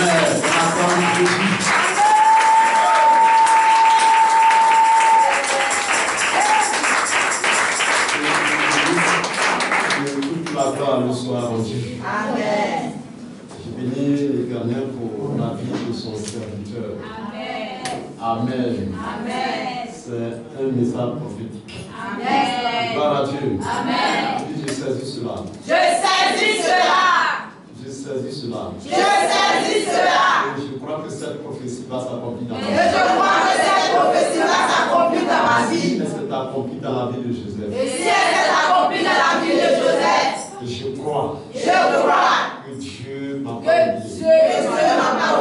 Toute la gloire nous soit rendue. Amen. Je bénis l'Éternel pour la vie de son serviteur. Amen. Amen. C'est un message prophétique. Amen. Gloire à Dieu. Amen. Je saisis cela. Je saisis cela. Je saisis cela. Je saisis cela. Et je crois que cette prophétie va s'accomplir dans ma vie. Et je crois que cette prophétie va s'accomplir dans ma vie. Elle s'est accomplie dans la vie de Joseph. Et si elle s'est accomplie dans la vie de Joseph, je crois. Je crois. Que Dieu m'a pas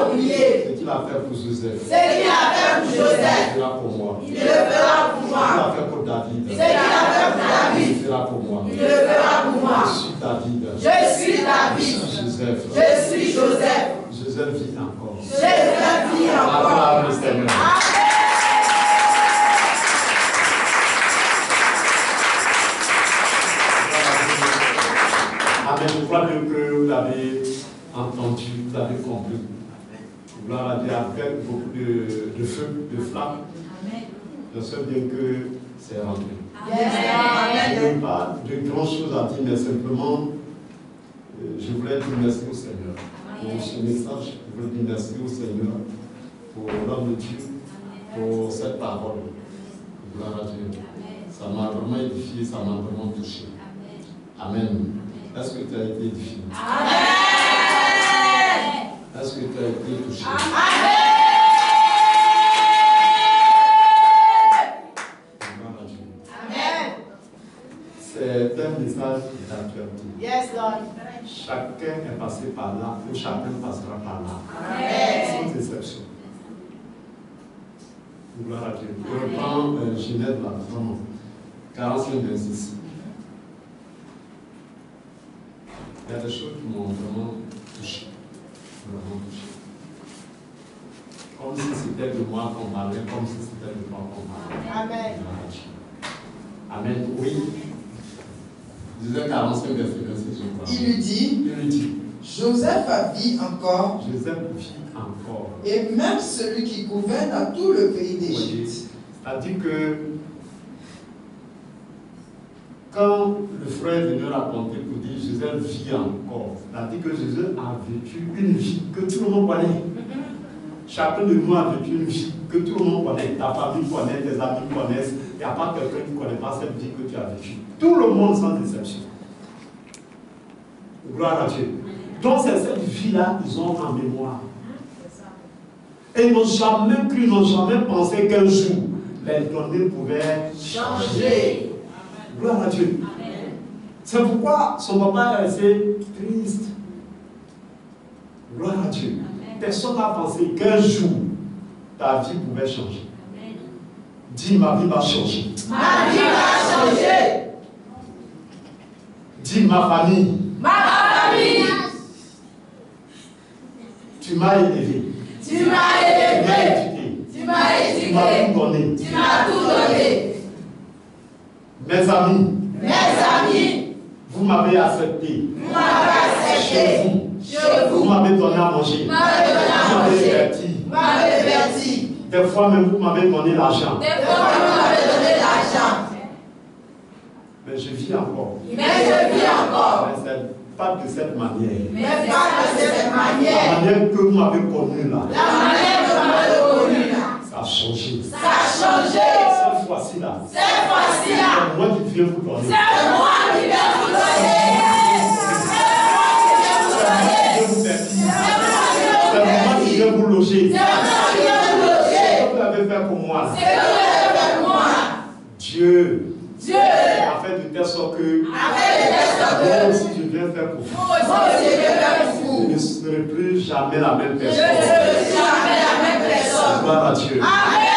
oublié. Ce qu'il a fait pour Joseph. Ce qu'il a fait pour Joseph. Il le fera pour moi. Il le fera pour moi. Ce qu'il a fait pour David. Ce qu'il a fait pour David. Il le fera pour moi. Il le fera pour moi. Je suis David. Je suis David. Je suis Joseph. Je suis Joseph. Joseph vit encore. Joseph vit encore. Amen. Amen. Je crois que vous l'avez entendu, vous l'avez compris. Gloire à Dieu, avec beaucoup de feu, de flammes. Je sais bien que c'est rentré. Je n'ai pas de grandes choses à dire, mais simplement, je voulais dire merci au Seigneur pour ce message. Je voulais dire merci au Seigneur pour l'homme de Dieu, pour cette parole. Gloire à Dieu. Ça m'a vraiment édifié, ça m'a vraiment touché. Amen. Est-ce que tu as été édifié? Amen. Est-ce que tu as été touché? Amen. Amen. C'est un message d'actualité. Yes, Lord. Chacun est passé par là, ou chacun passera par là. Amen. Sans exception. Gloire à Dieu. Je reprends Genèse là, vraiment. 45-26. Il y a des choses qui m'ont vraiment touché. Vraiment touché. Comme si c'était de moi qu'on parlait, comme si c'était de moi qu'on parlait. Amen. Amen. Oui. Disais 45 verset 26, je crois. Il lui dit, Joseph vit encore. Joseph vit encore. Et même celui qui gouverne à tout le pays d'Égypte. Oui. C'est-à-dire que quand le frère est venu raconter pour dire Joseph vit encore, c'est-à-dire que Joseph a vécu une vie que tout le monde connaît. Chacun de nous a vécu une vie que tout le monde connaît. Ta famille connaît, tes amis connaissent. Il n'y a pas quelqu'un qui ne connaît pas cette vie que tu as vécue. Tout le monde sans exception. Gloire à Dieu. Donc c'est cette vie-là qu'ils ont en mémoire. Et ils n'ont jamais cru, ils n'ont jamais pensé qu'un jour, les données pouvaient changer. Gloire à Dieu. C'est pourquoi son papa est resté triste. Gloire à Dieu. Personne n'a pensé qu'un jour, ta vie pouvait changer. Dis, ma vie va changer. Ma vie va changer. Dis, ma famille. Ma famille. Tu m'as élevé. Tu m'as élevé. Tu m'as éduqué. Tu m'as tout donné. Tu m'as tout donné. Mes amis. Mes amis. Vous m'avez accepté. Vous m'avez accepté. Chez vous. Vous m'avez donné à manger. Vous m'avez diverti. Des fois même vous m'avez donné l'argent. Des fois même vous m'avez donné l'argent. Mais je vis encore. Mais je vis encore. Mais c'est pas de cette manière. Mais pas de cette manière. La manière que vous m'avez connue là. La manière que vous m'avez connue là. Ça a changé. Ça a changé. Cette fois-ci là. Cette fois-ci là. C'est moi qui viens vous donner. C'est moi qui viens vous donner. C'est moi qui viens vous loger. C'est moi qui viens vous loger. C'est ce que vous avez fait pour moi. C'est ce que vous avez fait pour moi. Dieu a fait de telle sorte que moi aussi je viens faire pour vous. Je ne serai plus jamais la même personne. Je ne serai plus jamais la même personne. Gloire à Dieu. Amen.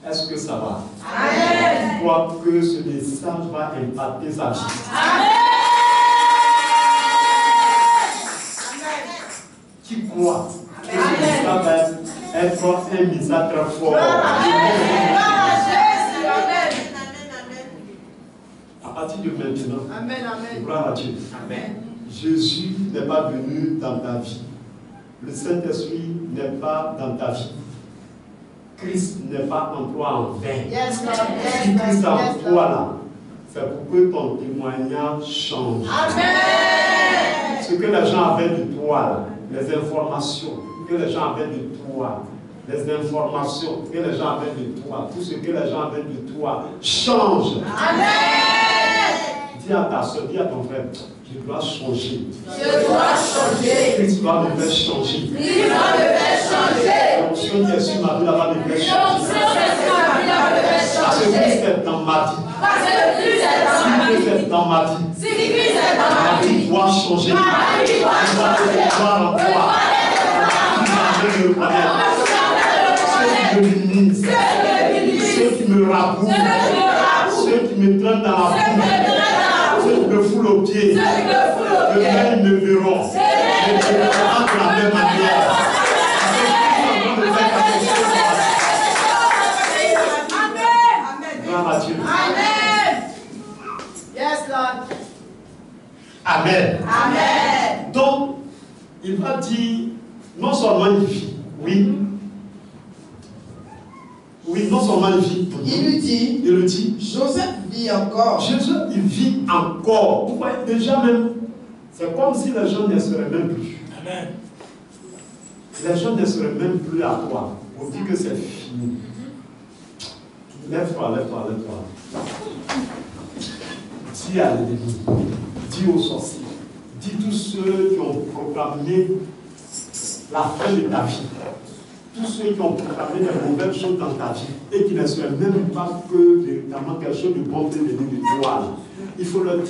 Est-ce que ça va? Amen. Je crois que ce message va impacter sa vie. Amen. Qui croit que ce message va être un message très fort. partir de maintenant, Amen, amen. gloire à Dieu. Amen. Jésus n'est pas venu dans ta vie. Le Saint-Esprit n'est pas dans ta vie. Christ n'est pas en toi en vain. Yes, Lord. Si Yes, Christ est Lord. en Yes, toi Lord. là, c'est pour que ton témoignage change. Amen. Ce que les gens avaient de toi, là, les informations que les gens avaient de toi, les informations que les gens avaient de toi, tout ce que les gens avaient de toi, change. Amen. Dis à ta soeur, dis à ton frère, je dois changer. Je dois changer. Christ doit me faire changer. Il doit me faire changer. L'onction qui est sur ma vie là-bas me fait L'onction changer. qui est sur ma vie là-bas me fait Parce que changer. Christ est dans ma vie. Parce que Christ est dans ma Si Christ vie. est dans ma vie, Si Christ est dans ma ma vie vie, doit changer. ma vie doit Je dois changer. pouvoir en toi. Ceux qui me connaissent, ceux qui me minimisent, ceux qui me raboutent, ceux qui me traînent dans la boue, ceux qui me foulent aux pieds, demain ils me verront. Je me verront de la même manière. Gloire à Dieu. Amen. Yes, Lord. Amen. Amen. Donc, il va dire, non seulement il vit, oui, non seulement il vit, Il lui dit, Joseph vit encore. Jésus, il vit encore. Vous voyez, déjà même, c'est comme si les gens ne seraient même plus. Amen. Les gens ne seraient même plus à toi. On dit que c'est fini. Lève-toi, lève-toi, lève-toi. Dis à l'ennemi, dis aux sorciers, dis tous ceux qui ont proclamé la fin de ta vie, tous ceux qui ont proclamé des mauvaises choses dans ta vie et qui ne seraient même pas que véritablement quelque chose de bon peut venir de toi. Il faut leur dire,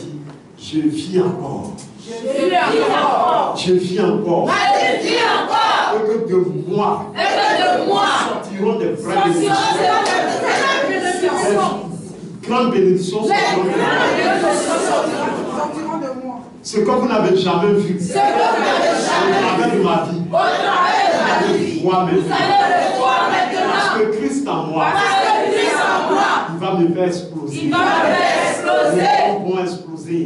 je vis encore. Je vis encore. Je vis encore. Je vis encore. Et que de moi, Et que de moi, sortiront des vraies bénédictions. Des grandes bénédictions sortiront de moi. Ce que vous n'avez jamais vu. Ce que vous n'avez jamais vu. Au travers de ma vie. Au travers de ma vie. Vous allez Vous allez le voir maintenant. Parce que Christ en moi. Parce que Christ en moi. Il va me faire exploser. Il va me faire exploser. Mes dons vont exploser.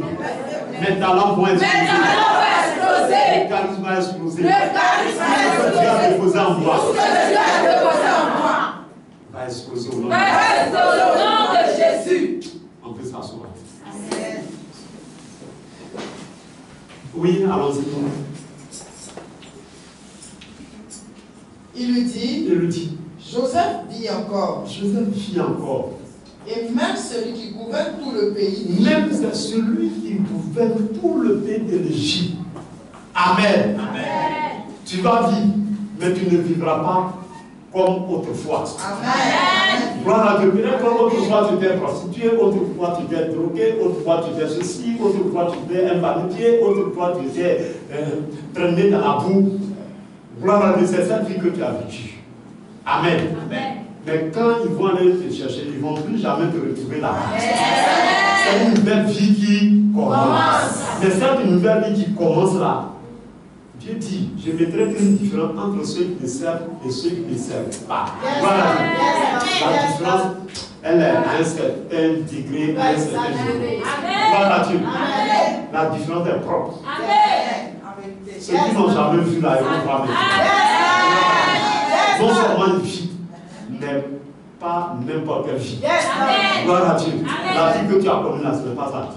Mes talents vont exploser. Mes talents vont exploser. Le charisme va exploser. Le charisme va Ce que Dieu a exploser. déposé en moi. Tout ce que Dieu a déposé en moi Va exploser au nom de va exploser au nom de Jésus. On peut s'asseoir. Oui, allons-y. Il lui dit, Il lui dit, Joseph vit encore. Joseph vit encore. Et même celui qui gouverne tout le pays. Même c'est celui qui gouverne tout le pays de l'Égypte. Amen. Amen. Tu vas vivre, mais tu ne vivras pas comme autrefois. Amen. Gloire à Dieu. Peut-être comme autrefois tu t'es prostitué, autrefois tu t'es drogué, autrefois tu t'es ceci, autrefois tu t'es invalidié, autrefois tu t'es traîné dans la boue. Gloire à Dieu, c'est cette vie que tu as vécue. Amen. Amen. Mais quand ils vont aller te chercher, ils ne vont plus jamais te retrouver là. C'est une nouvelle vie qui commence. Mais cette nouvelle vie qui commence là, Dieu dit, je mettrai une différence entre ceux qui me servent et ceux qui ne me servent pas. Voilà. La différence, elle est à un certain degré, à un certain niveau. Voilà Dieu. La différence est propre. Ceux qui n'ont jamais vu là, ils vont voir maintenant. Non seulement une vie, mais pas n'importe quelle vie. Gloire à Dieu. La vie que tu as connue là, ce n'est pas ça.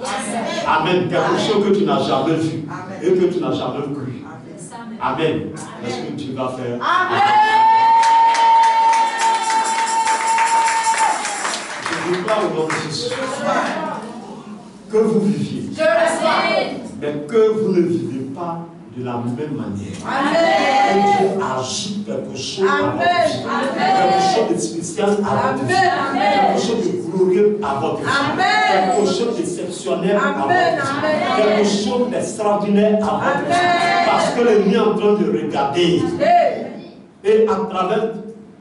Amen. Quelque chose que tu n'as jamais vu et que tu n'as jamais cru. Amen. Est-ce que tu vas faire? Je déclare au nom de Jésus que vous viviez, mais que vous ne vivez pas de la même manière. Que Dieu ajoute quelque chose à votre vie. Quelque chose de spécial à votre vie. Quelque chose de glorieux à votre vie. Quelque chose d'exceptionnel à votre vie. Quelque chose d'extraordinaire à votre vie. Parce que l'ennemi est en train de regarder. Et à travers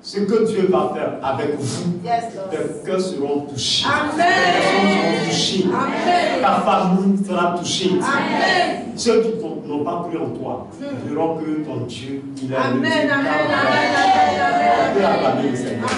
ce que Dieu va faire avec vous, des cœurs seront touchés. Les personnes seront touchées. Ta famille sera touchée. Ceux qui n'ont pas cru en toi verront que ton Dieu, il est le Dieu. On peut acclamer le Seigneur.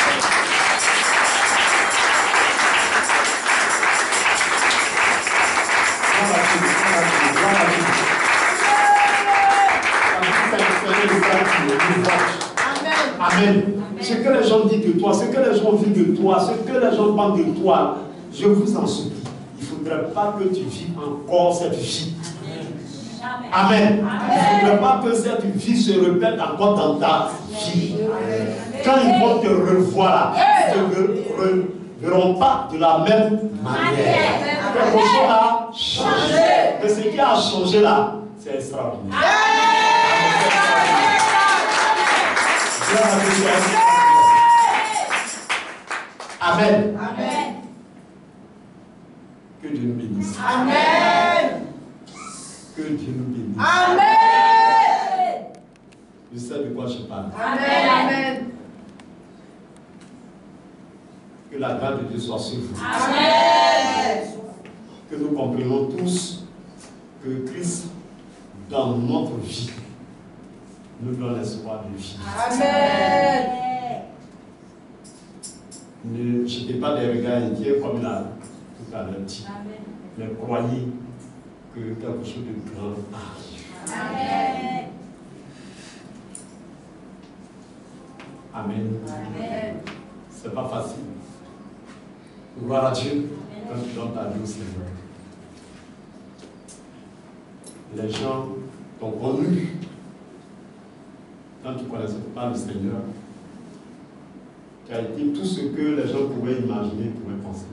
de toi, ce que les gens vivent de toi, ce que les gens pensent de toi, je vous en supplie. Il ne faudrait pas que tu vives encore cette vie. Amen. Il ne faudrait pas que cette vie se répète encore dans ta vie. Quand ils vont te revoir, ils ne te verront pas de la même manière. Quelque chose a changé. Mais ce qui a changé là, c'est extraordinaire. Amen. Amen. Que Dieu nous bénisse. Amen. Que Dieu nous bénisse. Amen. Je sais de quoi je parle. Amen. Amen. Que la grâce de Dieu soit sur vous. Amen. Que nous comprenions tous que Christ, dans notre vie, nous donne l'espoir de vie. Amen. Ne jetez pas des regards inquiets comme il a tout à l'heure dit. Mais croyez que quelque chose de grand arrive. Amen. Amen. Amen. C'est pas facile. Gloire à Dieu quand tu donnes ta vie au Seigneur. Les gens t'ont connu quand tu ne connaissais pas le Seigneur. Tu as été tout ce que les gens pouvaient imaginer, pouvaient penser.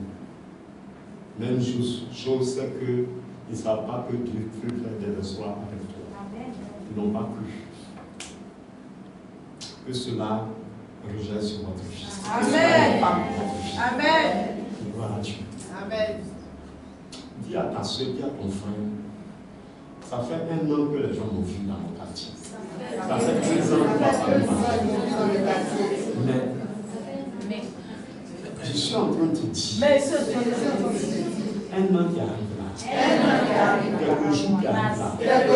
Même chose, c'est qu'ils ne savent pas que Dieu peut faire des espoirs avec toi. Ils n'ont pas cru. Que cela rejette sur votre vie. Amen. Pas votre vie. Amen. Gloire à Dieu. Amen. Dis à ta soeur, dis à ton frère, ça fait 1 an que les gens m'ont vu dans mon quartier. Ça fait 13 ans que ma famille m'a vu. Mais je suis en train de te dire, 1 an qui arrive là, quelques jours qui arrivent là, quelques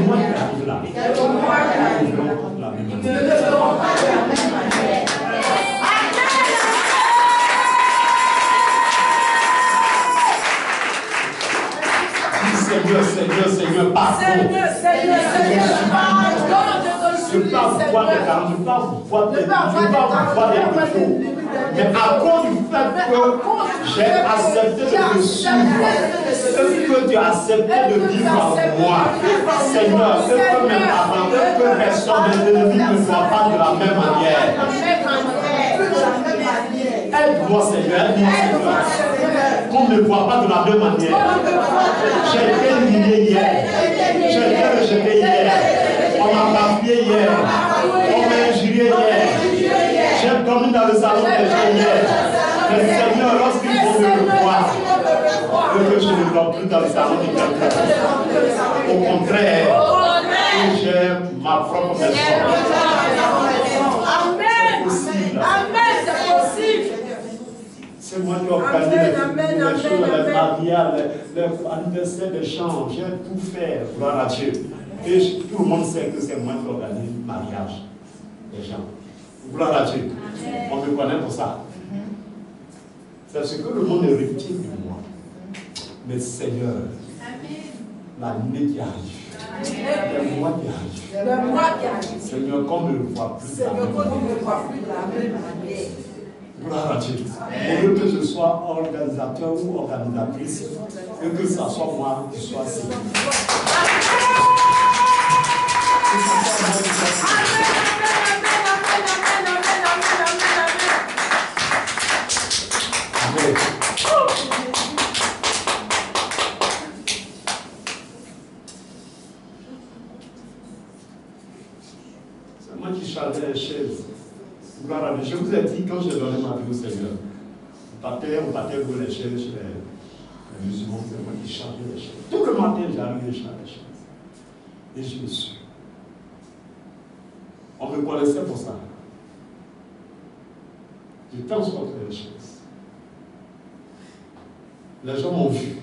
mois qui arrivent là, ils ne verront pas de la même manière. Seigneur, pardon. Seigneur, Je ne peux pas voir des carences, je ne peux pas voir des défauts. Mais à cause du fait que j'ai accepté de te suivre, que tu as accepté de vivre en moi, Seigneur, que mes parents, que personne de l'ennemi ne voit pas de la même manière. Aide-moi, Seigneur, aide-moi, Seigneur. Qu'on ne voit pas de la même manière. J'ai été humilié hier. J'ai été rejeté hier. On m'a bafoué hier. On m'a injurié hier. J'ai dormi dans le salon des gens hier. Mais Seigneur, lorsqu'ils vont me revoir, que je ne dors plus dans le salon de quelqu'un. Au contraire, que j'ai ma propre maison. Amen, c'est possible. C'est moi qui organise les choses, les mariages, les anniversaires des chants. J'ai tout fait, gloire à Dieu. Et tout le monde sait que c'est moi qui organise le mariage des gens. Gloire à Dieu. On me connaît pour ça. C'est ce que le monde retient de moi. Mais Seigneur, l'année qui arrive, le mois qui arrive, Seigneur, qu'on ne le voit plus. Gloire à Dieu. Au lieu que je sois organisateur ou organisatrice, et que ça soit moi qui sois séduit. Amen. C'est moi qui chargeais les chaises. Gloire à Dieu. Je vous ai dit, quand j'ai donné ma vie au Seigneur, on partait pour les chaises chez les musulmans, c'est moi qui chargeais les chaises. Tout le matin, j'arrivais chez les chaises. Et je me suis. On me connaissait pour ça. J'ai transporté les chaises. Les gens m'ont vu.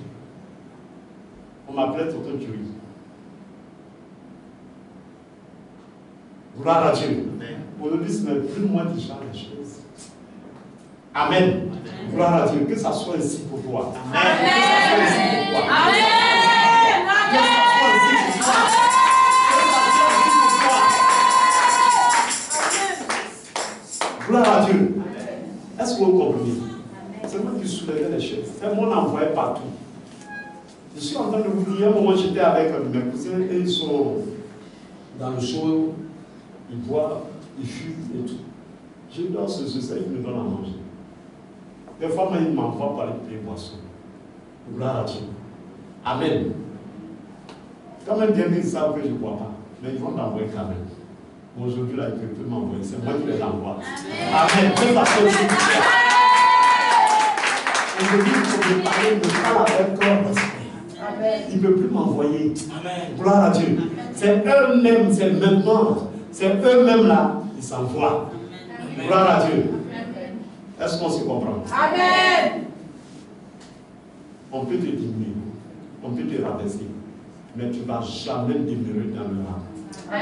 On m'appelait Tonton Julie. Gloire à Dieu. Aujourd'hui, ce n'est plus moi qui change les choses. Amen. Gloire à Dieu. Que ça soit ainsi pour toi. Amen. Que ça soit ainsi pour toi. Amen. Que ça soit ainsi pour toi. Gloire à Dieu. Est-ce que vous comprenez? C'est moi qui soulevais les chaises. C'est moi qui envoyais partout. Je suis en train de vous dire, à un moment j'étais avec mes cousins et ils sont dans le show, ils boivent, ils fument et tout. Je dors ce soir, ils me donnent à manger. Des fois, ils m'envoient par les boissons. Gloire à Dieu. Amen. Quand même, bien, ils savent que je ne bois pas. Mais ils vont m'envoyer quand même. Aujourd'hui, là, ils ne peuvent plus m'envoyer. C'est moi qui les envoie. Amen. C'est parce que aujourd'hui, il faut me parler, me parle avec corps d'esprit. Il ne peut plus m'envoyer. Amen. Gloire à Dieu. C'est eux-mêmes, c'est maintenant. C'est eux-mêmes là, ils s'envoient. Gloire à Dieu. Est-ce qu'on se comprend? Amen. On peut te diminuer, on peut te rabaisser, mais tu ne vas jamais demeurer dans le rang. Tu ne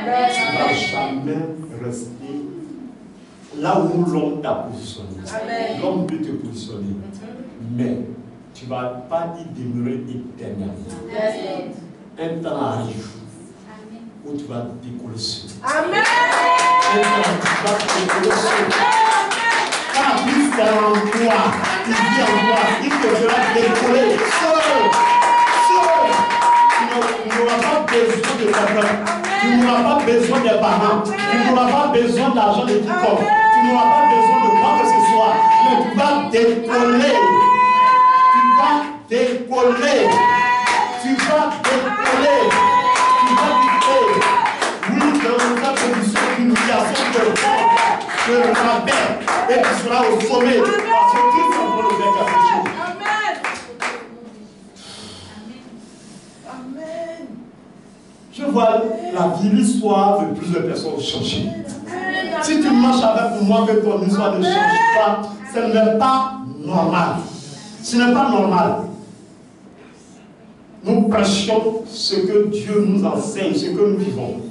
vas jamais rester là où l'homme t'a positionné. L'homme peut te positionner, mais tu ne vas pas y demeurer éternellement. Un temps arrive où tu vas décoller seul. Amen. Un temps tu vas décoller seul. Quand Christ est en toi, il vit en toi, il te fera décoller seul. Tu n'auras pas besoin de ta femme, tu n'auras pas besoin des parents, tu n'auras pas besoin d'argent de quiconque, tu n'auras pas besoin de quoi que ce soit, mais tu vas décoller. Tu vas décoller. Tu vas décoller. Tu vas quitter. Oui, dans ta condition d'humiliation, de rabais, et tu seras au sommet. Parce que Dieu est en train de faire quelque chose. Amen. Je vois la vie, l'histoire de plusieurs personnes changer. Si tu marches avec moi, que ton histoire ne change pas, ce n'est pas normal. Ce n'est pas normal. Nous prêchons ce que Dieu nous enseigne, ce que nous vivons.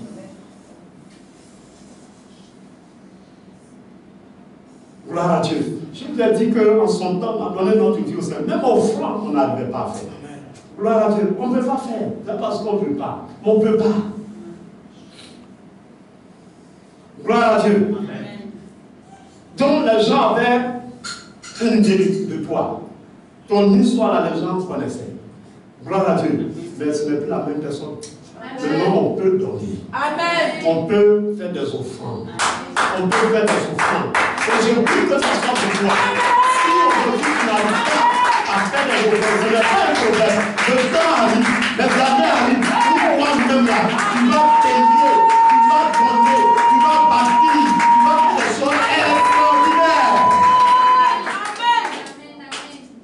Gloire à Dieu. Je vous ai dit qu'en son temps, on a donné notre vie au Seigneur. Même offrande, on n'arrivait pas à faire. Gloire à Dieu. On ne peut pas faire. C'est parce qu'on ne peut pas. On ne peut pas. Gloire à Dieu. Donc les gens avaient une idée de toi. Ton histoire, là, les gens connaissaient. Gloire à Dieu. Mais ce n'est plus la même personne. Maintenant, on peut donner. Amen. On peut faire des offrandes. On peut faire des offrandes. Et je prie que ça soit pour toi. Si aujourd'hui tu n'arrives pas à faire des offrandes, ce n'est pas un problème. Le temps arrive, les années arrivent. Toi-même là, tu vas payer, tu vas donner, tu vas bâtir, tu vas faire des choses extraordinaires.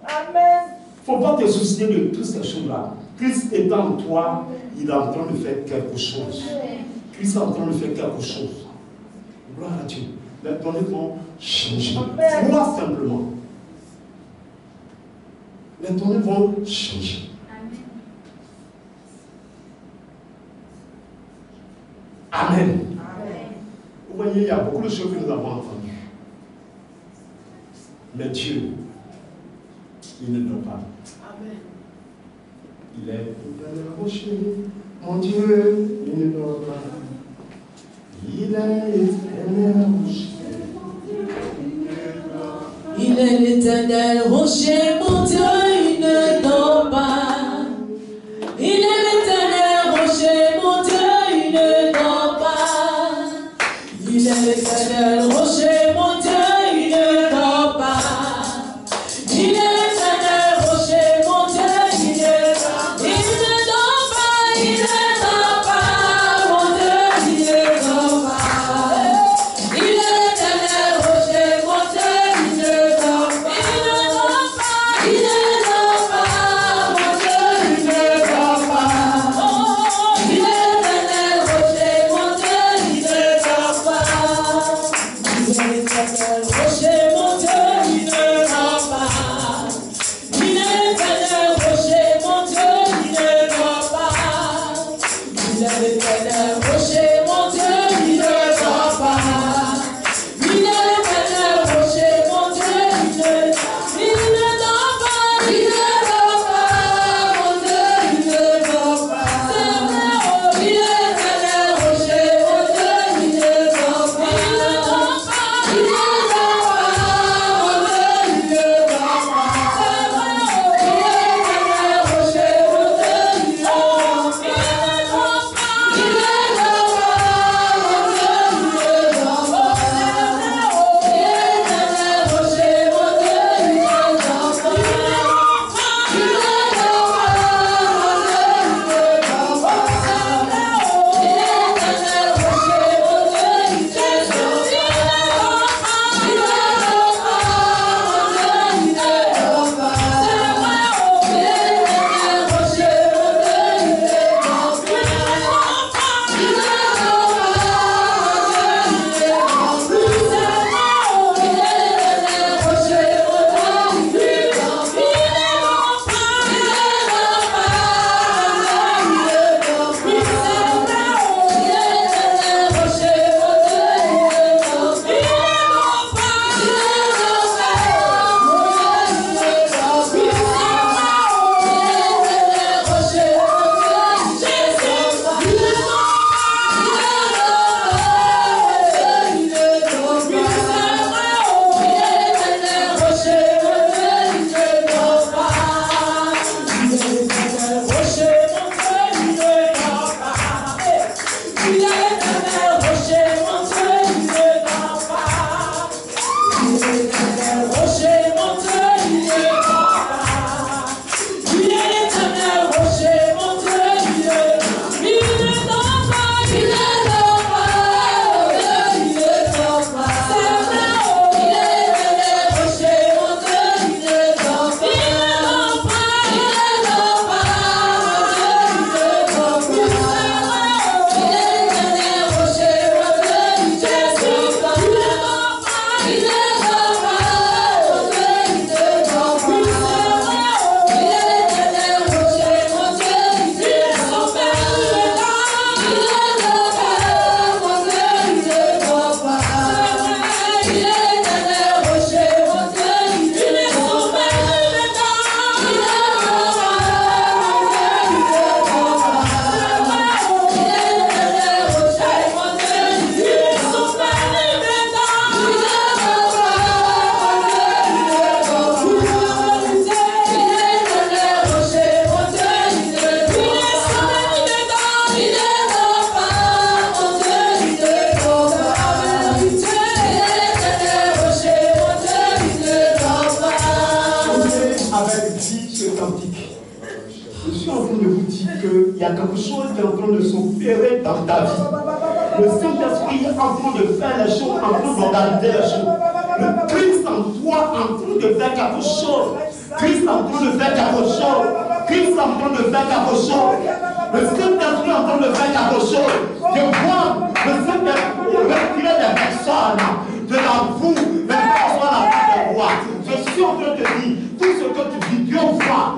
Amen. Il ne faut pas te soucier de toutes ces choses-là. Christ est en toi, il est en train de faire quelque chose. Christ est en train de faire quelque chose. Gloire à Dieu. Les données vont changer. Moi simplement. Les données vont changer. Amen. Vous voyez, il y a beaucoup de choses que nous avons entendues. Mais Dieu, il ne donne pas. Amen. Il est le rocher. Mon Dieu, il ne donne pas. Il est l'éternel rocher. Il est l'éternel rocher, mon Dieu, il ne dort pas. Il est l'éternel rocher, mon Dieu, il ne dort pas. Il est l'éternel rocher, mon Dieu, il ne dort pas. Il est l'éternel rocher, mon Dieu, il ne dort pas. Il ne dort pas, mon Dieu, il ne dort pas. Il est l'éternel rocher, mon Dieu, il ne dort pas. Il ne dort pas. Il ne Je suis en train de vous dire qu'il y a quelque chose qui est en train de s'opérer dans ta vie. Le Saint-Esprit est en train de faire les choses, en train d'organiser les choses. Le Christ en toi est en train de faire quelque chose. Christ est en train de faire quelque chose. Christ est en train de faire quelque chose. Le Saint-Esprit est en train de faire quelque chose. Je vois le Saint-Esprit retirer des personnes de la boue, les personnes à la vie de roi. Je suis en train de dire, tout ce que tu dis, Dieu voit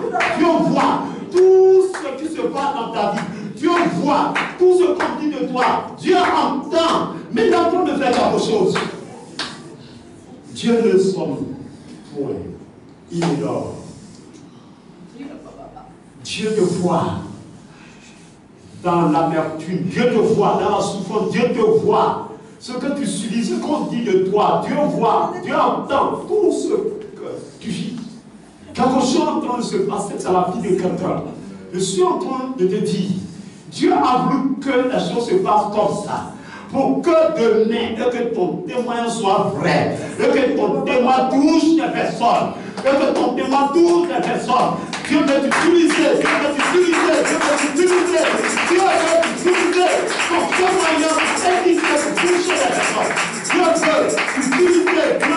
tout ce qui se passe dans ta vie. Dieu voit tout ce qu'on dit de toi. Dieu entend, mais il est en train de faire quelque chose. Dieu ne somme point, il dort. Dieu te voit dans l'amertume, Dieu te voit dans la souffrance, Dieu te voit. Ce que tu subis, ce qu'on dit de toi, Dieu voit, Dieu entend tout ce que tu vis. Quelque chose est en train de se passer dans la vie de quelqu'un. Je suis en train de te dire, Dieu a voulu que la chose se passe comme ça. Pour que demain, que ton témoignage soit vrai, et que ton témoignage touche des personnes, et que ton témoignage touche des personnes. Dieu veut t'utiliser, Dieu veut t'utiliser, Dieu veut t'utiliser, Dieu veut t'utiliser. Ton témoignage est dit que tu touches des personnes. Dieu veut t'utiliser, Dieu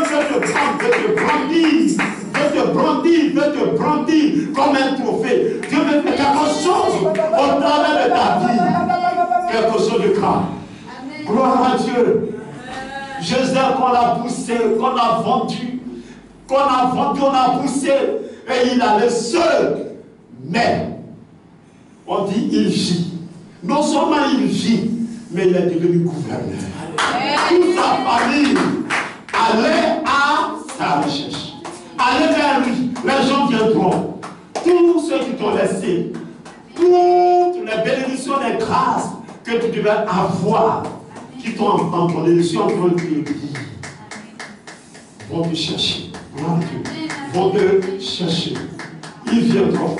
veut te brandir comme un trophée. Dieu veut faire quelque chose au travers de ta vie. Quelque chose de grave. Gloire à Dieu. Jésus qu'on a poussé, qu'on a vendu, on a poussé, et il allait seul. Mais, on dit il vit. Non seulement il vit, mais il est devenu gouverneur. Toute sa famille allait à sa recherche. Allez vers lui, les gens viendront. Tous ceux qui t'ont laissé, toutes les bénédictions, les grâces que tu devais avoir, qui t'ont entendu, je suis en train de te dire, vont te chercher. Vont te chercher. Ils viendront.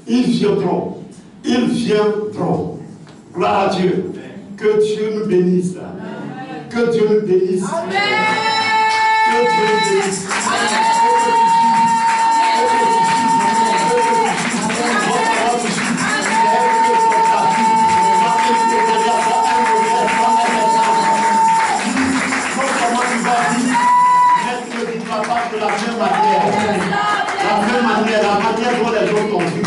Ils viendront. Ils viendront. Gloire à Dieu. Que Dieu nous bénisse. Que Dieu nous bénisse. Que Dieu nous bénisse. De la même manière dont les gens t'ont vu,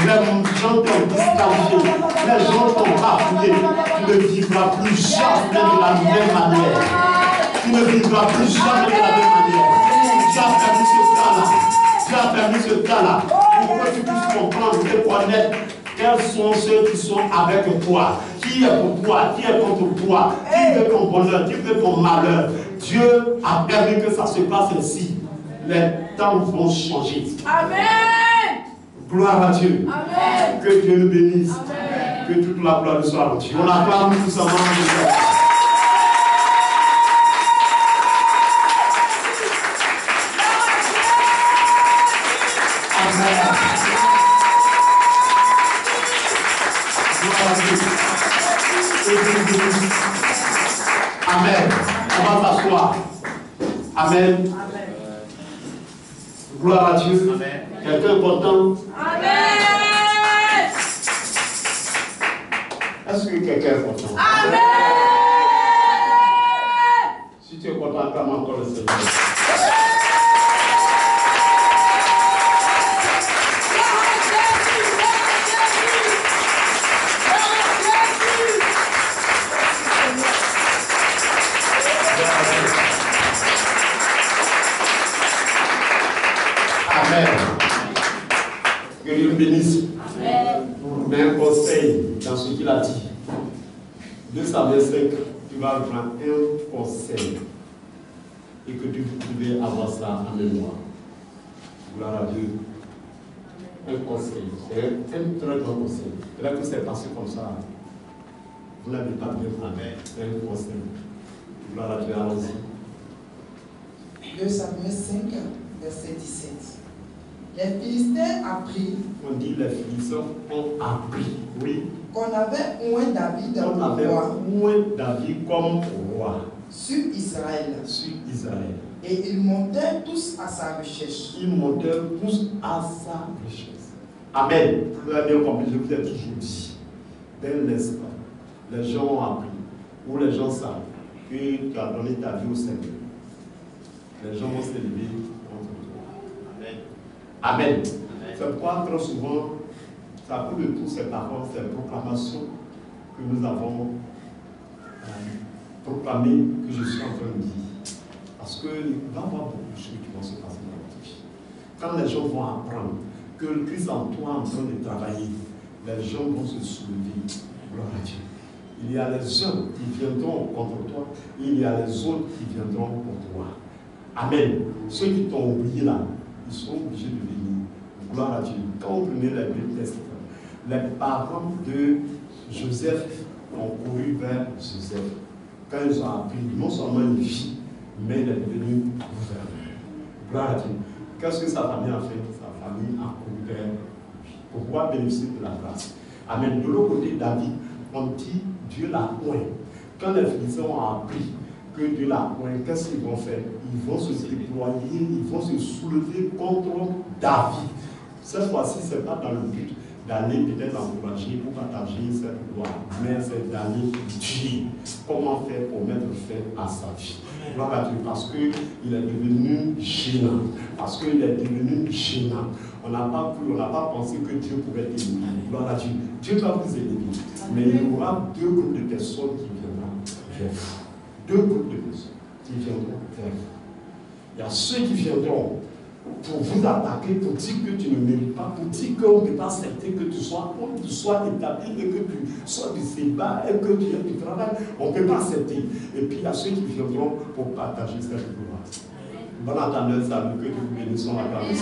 les gens t'ont disqualifié, les gens t'ont bafoué, tu ne vivras plus jamais de la même manière. Tu ne vivras plus jamais de la même manière. Tu as permis ce cas-là. Tu as permis ce cas-là. Pour que tu puisses comprendre et connaître quels sont ceux qui sont avec toi. Qui est pour toi, qui est contre toi, qui veut ton bonheur, qui veut ton malheur. Dieu a permis que ça se passe ainsi. Les temps vont changer. Amen. Gloire à Dieu. Amen. Que Dieu nous bénisse. Amen. Que toute la gloire soit à Dieu. On acclame tous ensemble. Amen. Gloire à Dieu. Que Dieu nous bénisse. Amen. On va s'asseoir. Amen. Gloire à Dieu. Quelqu'un est content? Amen. Est-ce que quelqu'un est content? Amen. Si tu es content, acclame encore le Seigneur. Amen. Que Dieu le bénisse. Mais un conseil dans ce qu'il a dit. 2 Samuel 5, tu vas prendre un conseil. Et que tu pouvais avoir ça en mémoire. Gloire à Dieu. Un conseil. C'est un très grand conseil. Là que c'est passé comme ça. Vous n'avez pas bien fait. Un conseil. Gloire à Dieu. Allons-y. 2 Samuel 5, verset 17. Les Philistins apprirent. On dit les Philistins ont appris. Oui. Qu'on avait oint David On avait roi oint David comme roi sur Israël. sur Israël. Et ils montèrent tous à sa recherche. Ils montèrent tous à sa richesse. Amen. Vous avez bien compris, je vous ai toujours dit. Dès l'instant, les gens ont appris, ou les gens savent que tu as donné ta vie au Seigneur. Les gens vont s'élever contre toi. Amen. Amen. C'est pourquoi très souvent, ça coule de tous ces paroles, ces proclamations que nous avons proclamées, que je suis en train de dire. Parce qu'il va y avoir beaucoup de choses qui vont se passer dans notre vie. Quand les gens vont apprendre que le Christ en toi est en train de travailler, les gens vont se soulever. Gloire à Dieu. Il y a les uns qui viendront contre toi, il y a les autres qui viendront pour toi. Amen. Ceux qui t'ont oublié là, ils sont obligés de venir. Gloire à Dieu. Quand vous prenez la Bible, les parents de Joseph ont couru vers Joseph. Quand ils ont appris, non seulement une fille, mais il est devenu gouverneur. Gloire à Dieu. Qu'est-ce que sa famille a fait? Sa famille a couru vers lui pour pouvoir bénéficier de la grâce. Amen. De l'autre côté, David, on dit Dieu l'a oint. Quand les Philistins ont appris que Dieu l'a oint, qu'est-ce qu'ils vont faire? Ils vont se déployer, ils vont se soulever contre David. Cette fois-ci, ce n'est pas dans le but d'aller peut-être encourager ou partager cette gloire, mais c'est d'aller dire comment faire pour mettre fin à sa vie. Gloire à Dieu, parce qu'il est devenu gênant. Parce qu'il est devenu gênant. On n'a pas cru, on n'a pas pensé que Dieu pouvait t'élever. Gloire à Dieu. Dieu doit vous élever. Mais il y aura deux groupes de personnes qui viendront vers vous. Deux groupes de personnes qui viendront vers vous. Il y a ceux qui viendront pour vous attaquer, pour dire que tu ne mérites pas, pour dire qu'on ne peut pas accepter que tu sois établi et que tu sois du célibat et que tu aies du travail. On ne peut pas accepter. Et puis il y a ceux qui viendront pour partager cette gloire. Bon entendeur, salut, que Dieu vous bénisse, on va parler.